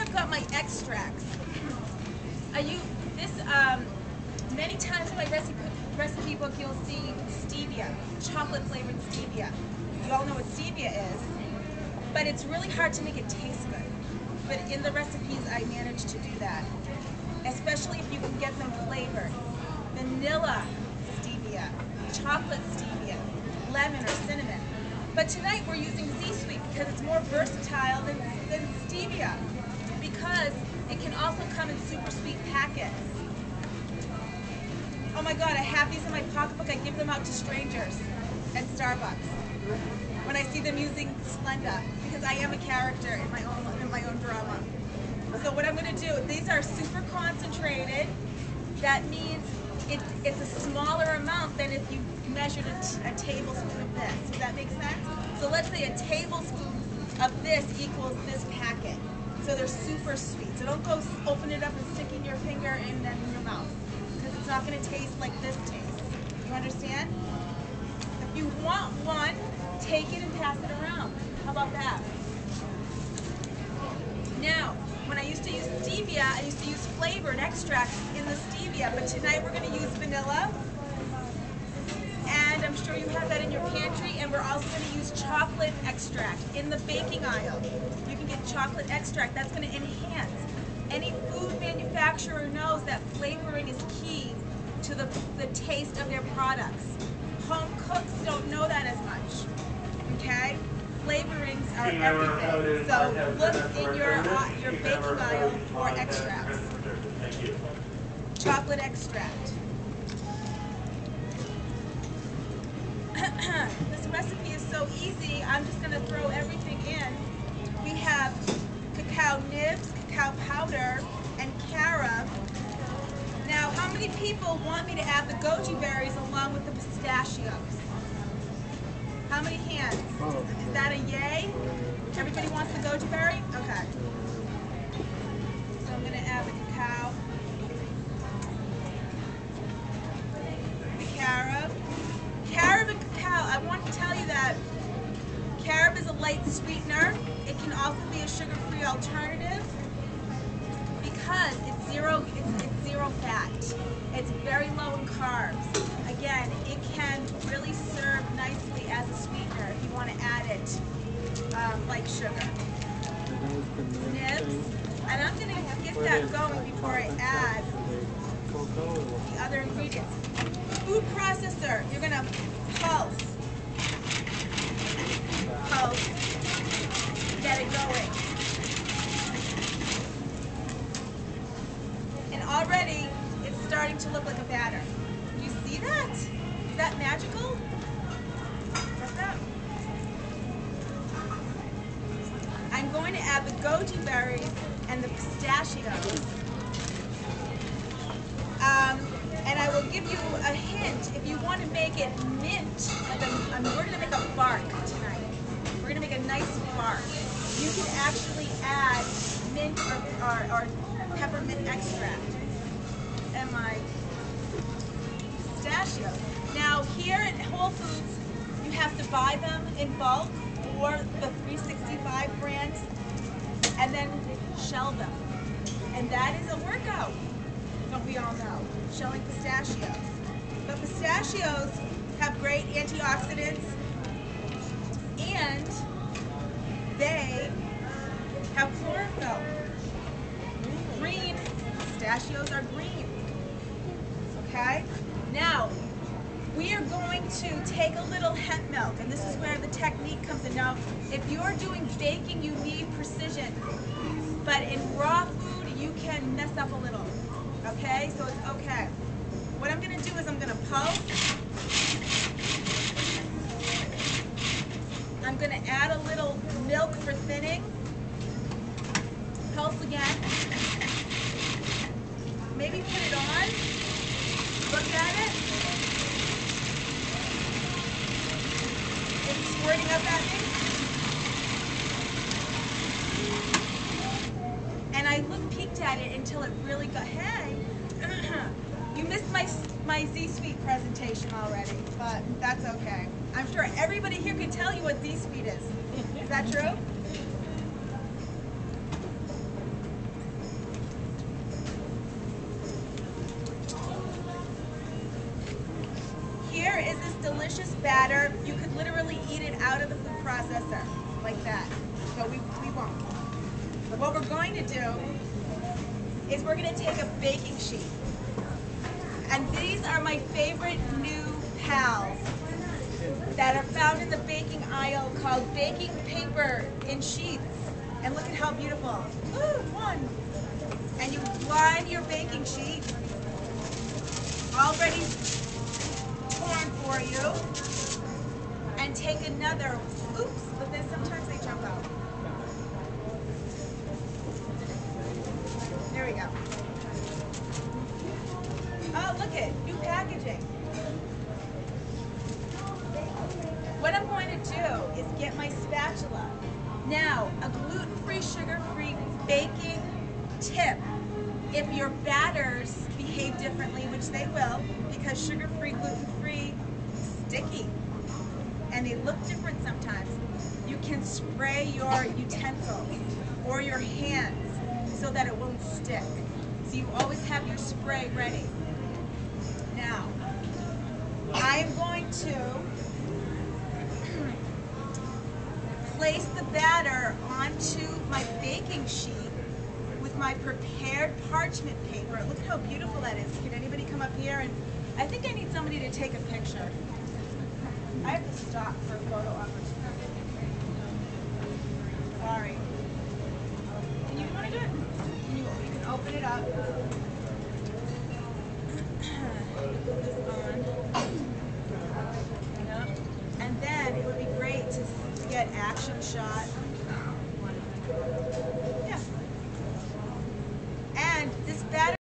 I've got my extracts. I use this many times in my recipe book. You'll see stevia, chocolate flavored stevia. You all know what stevia is, but it's really hard to make it taste good. But in the recipes, I managed to do that, especially if you can get them flavored. Vanilla stevia, chocolate stevia, lemon or cinnamon. But tonight we're using Z-Sweet because it's more versatile than stevia, because it can also come in super sweet packets. Oh my God, I have these in my pocketbook. I give them out to strangers at Starbucks when I see them using Splenda, because I am a character in my own drama. So what I'm going to do, these are super concentrated. That means it's a smaller amount than if you measured a tablespoon of this. Does that make sense? So let's say a tablespoon of this equals this packet. So they're super sweet. So don't go open it up and sticking your finger in your mouth, because it's not going to taste like this tastes. You understand? If you want one, take it and pass it around. How about that? Now, when I used to use stevia, I used to use flavored extracts in the stevia, but tonight we're going to use vanilla. And I'm sure you have that in your pantry, and we're also going to use chocolate extract in the baking aisle. You can get chocolate extract. That's going to enhance. Any food manufacturer knows that flavoring is key to the taste of their products. Home cooks don't know that as much. Okay? Flavorings are everything. So look in your baking aisle for extracts. Chocolate extract. This recipe is so easy. I'm just going to throw everything in. We have cacao nibs, cacao powder, and carob. Now, how many people want me to add the goji berries along with the pistachios? How many hands? Is that a yay? Everybody wants the goji berry? Okay. So I'm going to add the cacao, the carob. Carob and cacao, I want to tell you that carob is a light sweetener. It can also be a sugar-free alternative because it's zero fat. It's very low in carbs. Again, it can really serve nicely as a sweetener if you want to add it like sugar. Nibs, and I'm going to get that going before I add the other ingredients. Food processor, you're going to pulse, get it going. And already it's starting to look like a batter. Do you see that? Is that magical? What's that? I'm going to add the goji berries and the pistachios. And I will give you a hint. If you want to make it mint, we're going to make a bark tonight. We're going to make a nice bark. You can actually add mint or peppermint extract and my pistachios. Now here at Whole Foods, you have to buy them in bulk or the 365 brands and then shell them. And that is a workout. Don't we all know? Shelling pistachios. But pistachios have great antioxidants and they have chlorophyll. Green, pistachios are green. Okay? Now, we are going to take a little hemp milk, and this is where the technique comes in. Now, if you're doing baking, you need precision. But in raw food, you can mess up a little. Okay, so it's okay. What I'm going to do is I'm going to pulse. I'm going to add a little milk for thinning. Pulse again. Maybe put it on. Look at it. It's squirting up at me. And I peeked at it until it really got, hey, you missed my Z-Sweet presentation already, but that's okay. I'm sure everybody here can tell you what Z-Sweet is. Is that true? batter. You could literally eat it out of the food processor like that, but we won't. What we're going to do is we're going to take a baking sheet. And these are my favorite new pals that are found in the baking aisle called baking paper in sheets. And look at how beautiful. Ooh, one. And you line your baking sheet, already torn for you, and take another, oops, but then sometimes they jump out. There we go. Oh, look it, new packaging. What I'm going to do is get my spatula. Now, a gluten-free, sugar-free baking tip. If your batters behave differently, which they will, because sugar-free, gluten-free, sticky, and they look different sometimes, you can spray your utensils or your hands so that it won't stick. So you always have your spray ready. Now, I am going to place the batter onto my baking sheet with my prepared parchment paper. Look at how beautiful that is. Can anybody come up here? And I think I need somebody to take a picture. I have to stop for a photo opportunity. Sorry. Can you want to do it? You can open it up. Put this on. Yep. And then it would be great to get action shot.